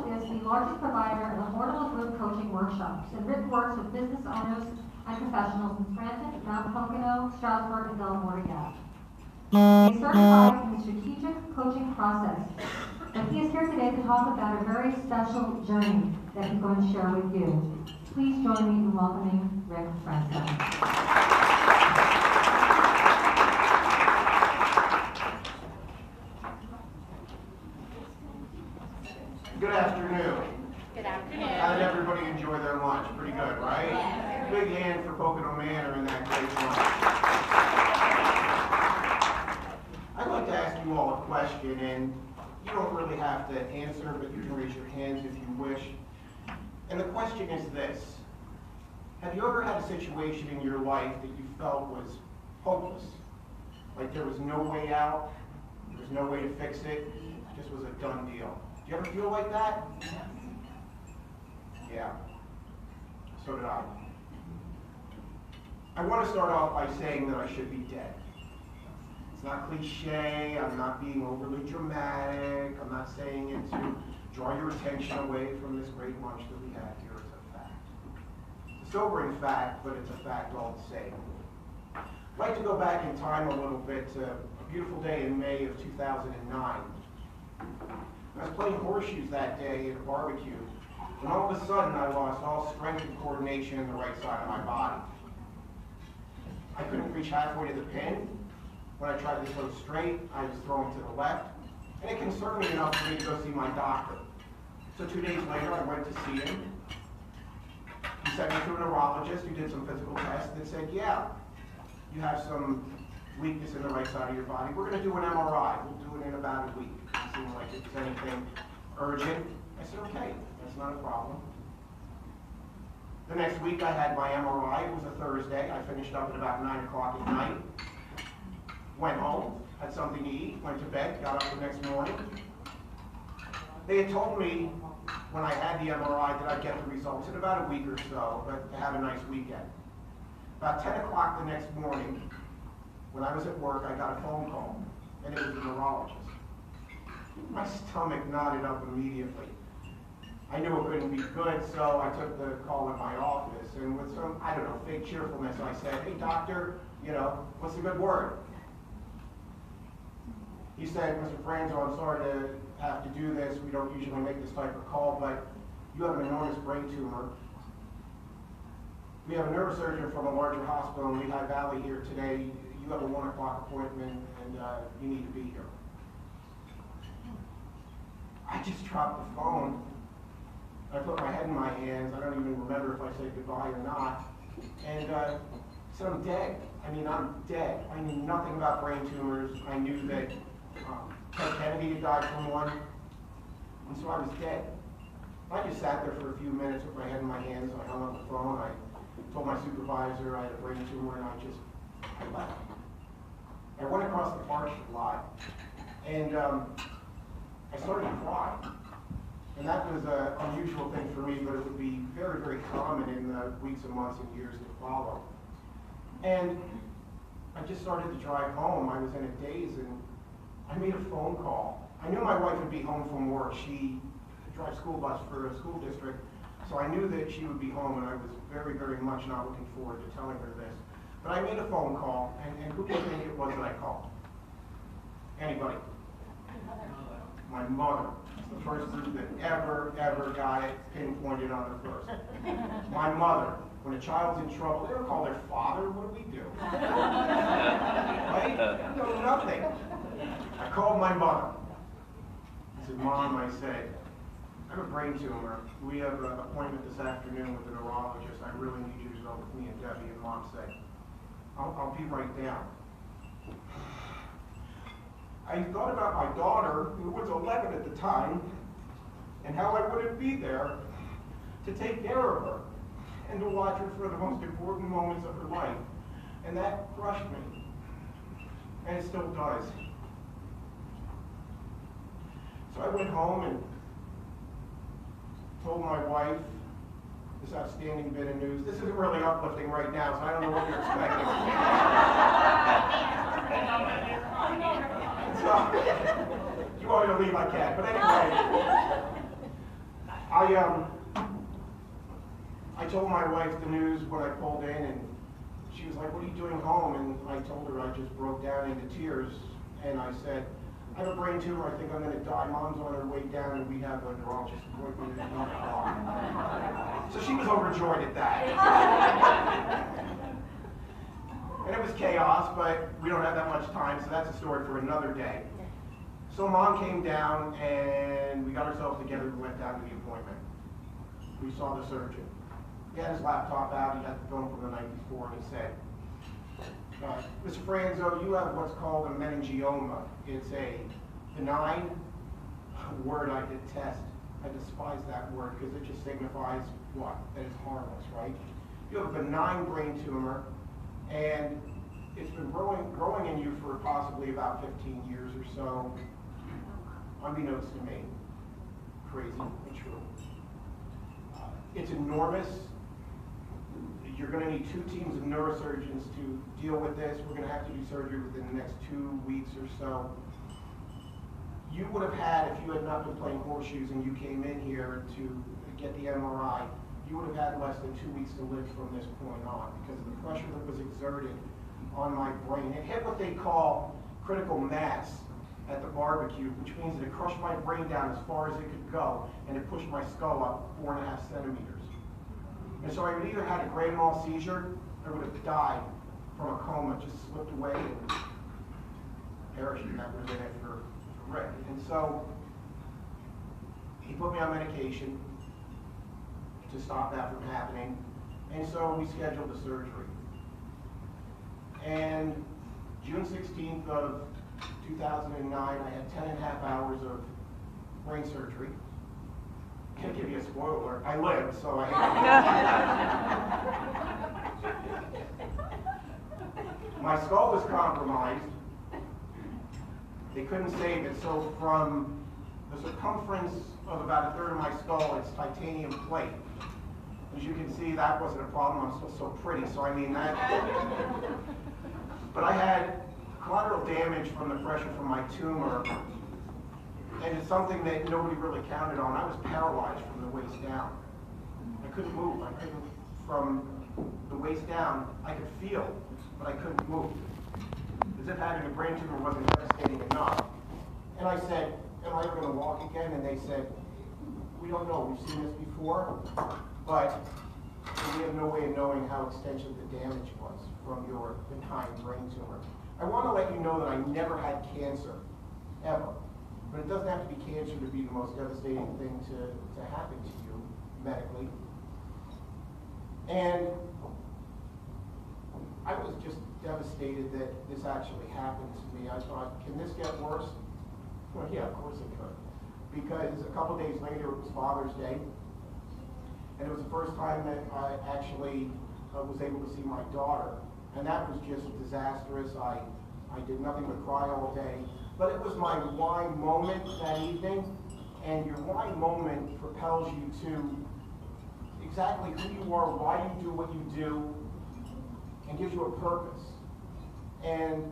is the largest provider of affordable group coaching workshops, and Rick works with business owners and professionals in Scranton, Mount Pocono, Stroudsburg, and Delaware Gap. He is certified in the strategic coaching process, and he is here today to talk about a very special journey that he's going to share with you. Please join me in welcoming Rick Franzo. Good afternoon. Good afternoon. How did everybody enjoy their lunch? Pretty good, right? Yeah. Big hand for Pocono Manor in that great lunch. I'd like to ask you all a question, and you don't really have to answer, but you can raise your hands if you wish. And the question is this: have you ever had a situation in your life that you felt was hopeless? Like there was no way out, there was no way to fix it, it just was a done deal? Do you ever feel like that? Yeah. So did I. I want to start off by saying that I should be dead. It's not cliche, I'm not being overly dramatic, I'm not saying it to draw your attention away from this great lunch that we had here. It's a fact. It's a sobering fact, but it's a fact all the same. I'd like to go back in time a little bit to a beautiful day in May of 2009. I was playing horseshoes that day at a barbecue, and all of a sudden I lost all strength and coordination in the right side of my body. I couldn't reach halfway to the pin. When I tried to throw straight, I was throwing to the left, and it concerned me enough for me to go see my doctor. So 2 days later, I went to see him. He sent me to a neurologist who did some physical tests and said, yeah, you have some weakness in the right side of your body. We're going to do an MRI. We'll do it in about a week. It seemed like it was anything urgent. I said, okay, that's not a problem. The next week I had my MRI. It was a Thursday. I finished up at about 9 o'clock at night. Went home, had something to eat, went to bed, got up the next morning. They had told me when I had the MRI that I'd get the results in about a week or so, but to have a nice weekend. About 10 o'clock the next morning, when I was at work, I got a phone call, and it was the neurologist. My stomach knotted up immediately. I knew it couldn't be good, so I took the call in my office, and with some, I don't know, fake cheerfulness, I said, hey doctor, what's a good word? He said, Mr. Franzo, I'm sorry to have to do this. We don't usually make this type of call, but you have an enormous brain tumor. We have a neurosurgeon from a larger hospital in Lehigh Valley here today. You have a 1 o'clock appointment, and you need to be here. I just dropped the phone. I put my head in my hands. I don't even remember if I said goodbye or not. And said, I'm dead. I mean, I'm dead. I knew nothing about brain tumors. I knew that Ted Kennedy had died from one. And so I was dead. I just sat there for a few minutes with my head in my hands. I hung up the phone. I told my supervisor I had a brain tumor, and I left. I went across the parking lot, and I started to cry. And that was an unusual thing for me, but it would be very, very common in the weeks and months and years to follow. And I just started to drive home. I was in a daze, and I made a phone call. I knew my wife would be home from work. She drives school bus for a school district, so I knew that she would be home, and I was very, very much not looking forward to telling her this. But I made a phone call, and who do you think it was that I called? Anybody? My mother. It's the first group that ever got it pinpointed on her first. My mother. When a child's in trouble, they don't call their father. What do we do? Right? No, nothing. I called my mother. I said, Mom, I said, I have a brain tumor. We have an appointment this afternoon with the neurologist. I really need you to go with me and Debbie. And Mom said, I'll be right down. I thought about my daughter, who was 11 at the time, and how I wouldn't be there to take care of her and to watch her for the most important moments of her life. And that crushed me. And it still does. So I went home and told my wife this outstanding bit of news. This isn't really uplifting right now, so I don't know what you're expecting. So, if you want me to leave, I can. But anyway, I told my wife the news when I pulled in, and she was like, "What are you doing home?" And I told her I just broke down into tears, and I said, "I have a brain tumor. I think I'm going to die. Mom's on her way down, and we have a neurologist appointment at 9 o'clock." So she was overjoyed at that. And it was chaos, but we don't have that much time, so that's a story for another day. So Mom came down, and we got ourselves together. We went down to the appointment. We saw the surgeon. He had his laptop out. He had the film from the night before, and he said, "Mr. Franzo, you have what's called a meningioma. It's a benign word I detest. I despise that word because it just signifies what? That it's harmless, right? You have a benign brain tumor, and it's been growing in you for possibly about 15 years or so, unbeknownst to me. Crazy, but true. It's enormous. You're going to need 2 teams of neurosurgeons to deal with this. We're going to have to do surgery within the next 2 weeks or so. You would have had, if you had not been playing horseshoes and you came in here to get the MRI, you would have had less than 2 weeks to live from this point on because of the pressure that was exerted on my brain. It hit what they call critical mass at the barbecue, which means that it crushed my brain down as far as it could go, and it pushed my skull up 4.5 centimeters. And so I would either had a grand mal seizure, or would have died from a coma, just slipped away and perished, and that was in it for Rick. And so he put me on medication to stop that from happening, and so we scheduled the surgery. And June 16th of 2009, I had 10.5 hours of brain surgery. Can't give you a spoiler. I lived, so I My skull was compromised. They couldn't save it, so from the circumference of about 1/3 of my skull, it's titanium plate. As you can see, that wasn't a problem. I'm still so pretty, so I mean that. But I had collateral damage from the pressure from my tumor, and it's something that nobody really counted on. I was paralyzed from the waist down. I couldn't move. I couldn't, from the waist down, I could feel, but I couldn't move. As if having a brain tumor wasn't devastating enough. And I said, "Am I ever going to walk again?" And they said, "We don't know. We've seen this before, but we have no way of knowing how extensive the damage was from your benign brain tumor." I want to let you know that I never had cancer, ever. But it doesn't have to be cancer to be the most devastating thing to happen to you medically. And I was just devastated that this actually happened to me. I thought, can this get worse? Well, yeah, of course it could. Because a couple days later, it was Father's Day. And it was the first time that I actually was able to see my daughter. And that was just disastrous. I did nothing but cry all day. But it was my why moment that evening. And your why moment propels you to exactly who you are, why you do what you do, and gives you a purpose. And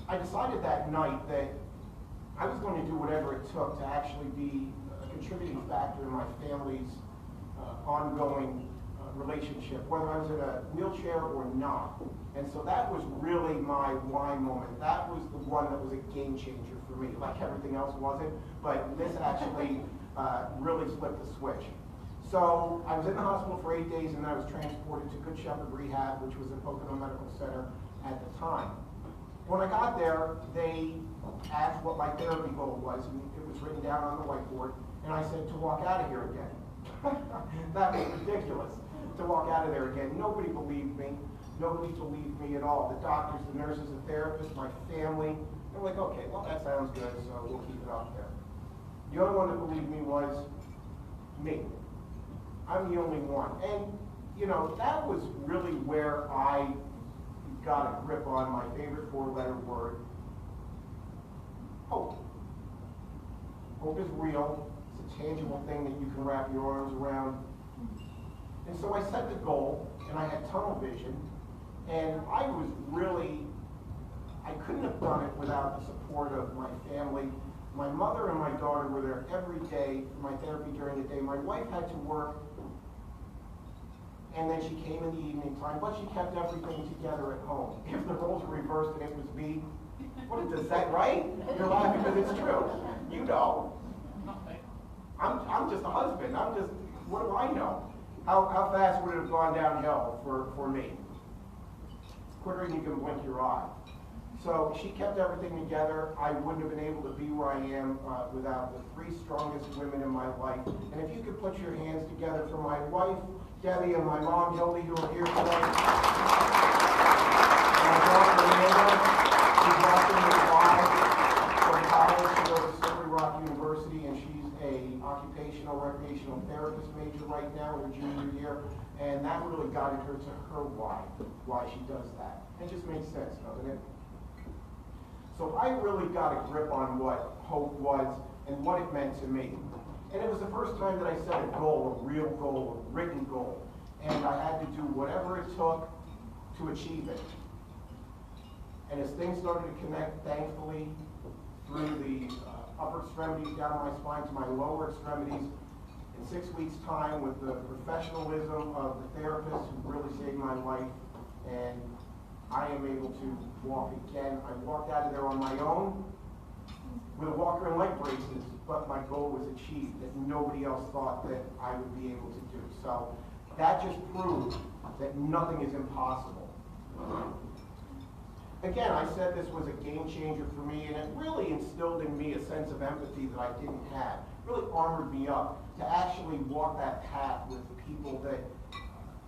I decided that night that I was going to do whatever it took to actually be a contributing factor in my family's ongoing relationship, whether I was in a wheelchair or not. And so that was really my why moment. That was the one that was a game changer for me. Like everything else wasn't, but this actually really flipped the switch. So I was in the hospital for 8 days, and then I was transported to Good Shepherd Rehab, which was a Poconos Medical Center at the time. When I got there, they asked what my therapy goal was, and it was written down on the whiteboard, and I said, to walk out of here again. That was ridiculous, to walk out of there again. Nobody believed me. Nobody believed me at all. The doctors, the nurses, the therapists, my family, they were like, okay, well, that sounds good, so we'll keep it up there. The only one that believed me was me. I'm the only one. And, you know, that was really where I got a grip on my favorite 4-letter word, hope. Hope is real. It's a tangible thing that you can wrap your arms around. And so I set the goal, and I had tunnel vision, and I was really, I couldn't have done it without the support of my family, My mother and my daughter were there every day for my therapy during the day. My wife had to work, and then she came in the evening time, but she kept everything together at home. If the roles were reversed and it was me, what does that, right? You're laughing because it's true. You know. I'm just a husband. What do I know? How fast would it have gone downhill for me? Quicker than you can blink your eye. So she kept everything together. I wouldn't have been able to be where I am without the three strongest women in my life. And if you could put your hands together for my wife, Debbie, and my mom, Hildy, who are here today. And my daughter, Amanda, she's watching me live from college. She goes to Slippery Rock University, and she's a occupational recreational therapist major right now in her junior year. And that really guided her to her why she does that. It just makes sense, doesn't it? So I really got a grip on what hope was and what it meant to me. And it was the first time that I set a goal, a real goal, a written goal. And I had to do whatever it took to achieve it. And as things started to connect, thankfully, through the upper extremities down my spine to my lower extremities, in 6 weeks' time, with the professionalism of the therapist who really saved my life, and I am able to walk again. I walked out of there on my own with a walker and leg braces, but my goal was achieved that nobody else thought that I would be able to do. So that just proved that nothing is impossible. Again, I said this was a game changer for me, and it really instilled in me a sense of empathy that I didn't have. It really armored me up to actually walk that path with people that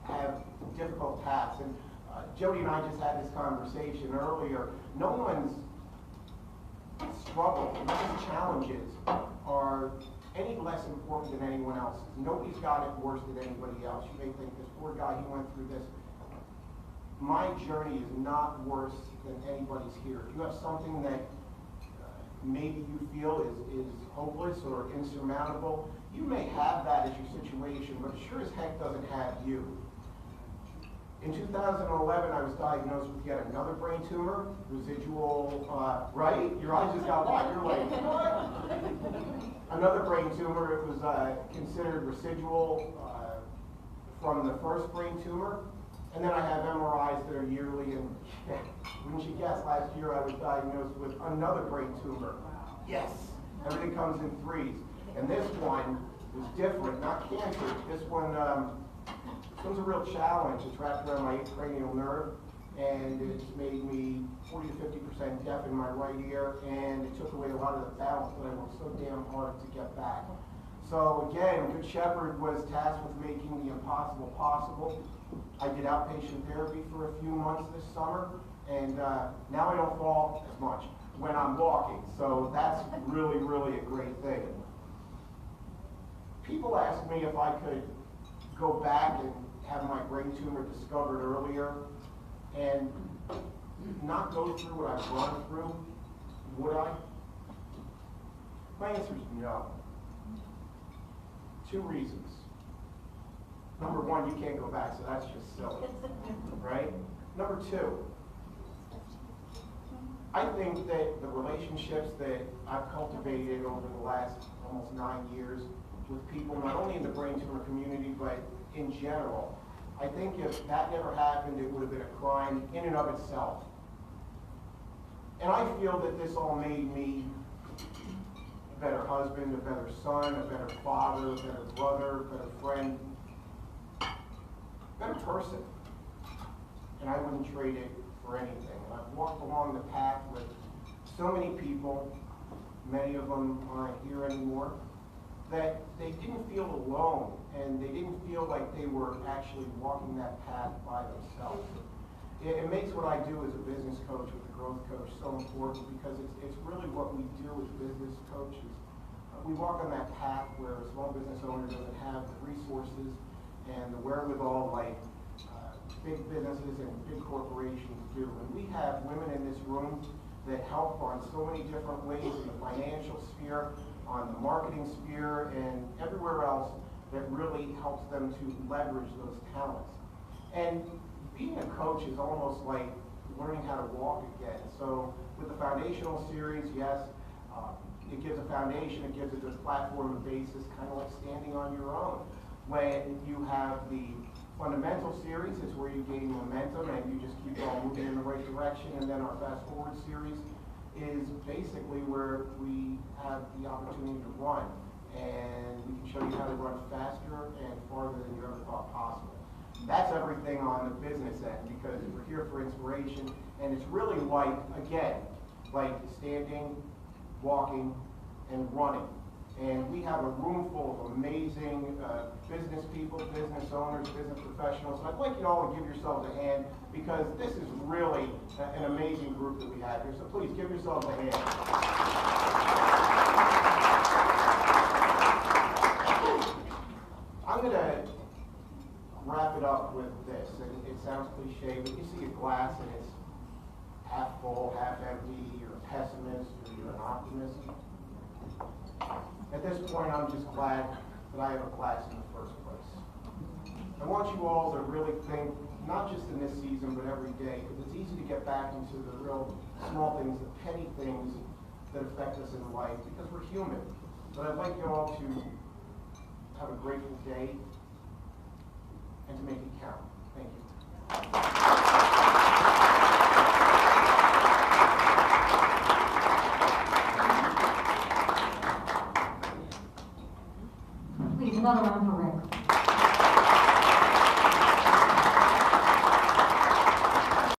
have difficult paths. And Jody and I just had this conversation earlier. No one's struggle, no one's challenges are any less important than anyone else's. Nobody's got it worse than anybody else. You may think, this poor guy, he went through this. My journey is not worse than anybody's here. If you have something that maybe you feel is hopeless or insurmountable, you may have that as your situation, but it sure as heck doesn't have you. In 2011, I was diagnosed with yet another brain tumor, residual, right? Your eyes just got wide. You're like, what? Another brain tumor. It was considered residual from the first brain tumor. And then I have MRIs that are yearly, and wouldn't you guess, last year I was diagnosed with another brain tumor. Yes, everything comes in threes. And this one was different, not cancer. This one's a real challenge. It's wrapped around my 8th cranial nerve, and it's made me 40 to 50% deaf in my right ear, and it took away a lot of the balance that I worked so damn hard to get back. So again, Good Shepherd was tasked with making the impossible possible. I did outpatient therapy for a few months this summer, and now I don't fall as much when I'm walking. So that's really, really a great thing. People ask me if I could go back and have my brain tumor discovered earlier and not go through what I've gone through, would I? My answer is no. 2 reasons. Number 1, you can't go back, so that's just silly, right? Number 2, I think that the relationships that I've cultivated over the last almost 9 years with people, not only in the brain tumor community, but in general, I think if that never happened, it would have been a crime in and of itself. And I feel that this all made me a better husband, a better son, a better father, a better brother, a better friend, better person, and I wouldn't trade it for anything. And I've walked along the path with so many people, many of them aren't here anymore, that they didn't feel alone, and they didn't feel like they were actually walking that path by themselves. It makes what I do as a business coach with a growth coach so important, because it's really what we do as business coaches. We walk on that path where a small business owner doesn't have the resources and the wherewithal like big businesses and big corporations do. And we have women in this room that help on so many different ways in the financial sphere, on the marketing sphere, and everywhere else that really helps them to leverage those talents. And being a coach is almost like learning how to walk again. So with the foundational series, yes, it gives a foundation, it gives it a platform and basis, kind of like standing on your own. When you have the fundamental series, it's where you gain momentum and you just keep on moving in the right direction, and then our fast forward series is basically where we have the opportunity to run, and we can show you how to run faster and farther than you ever thought possible. That's everything on the business end, because we're here for inspiration, and it's really like, again, like standing, walking, and running. And we have a room full of amazing business people, business owners, business professionals. And I'd like you all to give yourselves a hand, because this is really an amazing group that we have here. So please give yourselves a hand. I'm going to wrap it up with this. And it sounds cliche, but you see a glass and it's half full, half empty. You're a pessimist or you're an optimist. At this point, I'm just glad that I have a class in the first place. I want you all to really think, not just in this season, but every day, because it's easy to get back into the real small things, the penny things that affect us in life, because we're human. But I'd like you all to have a grateful day and to make it count. Thank you. Please, another round for Rick.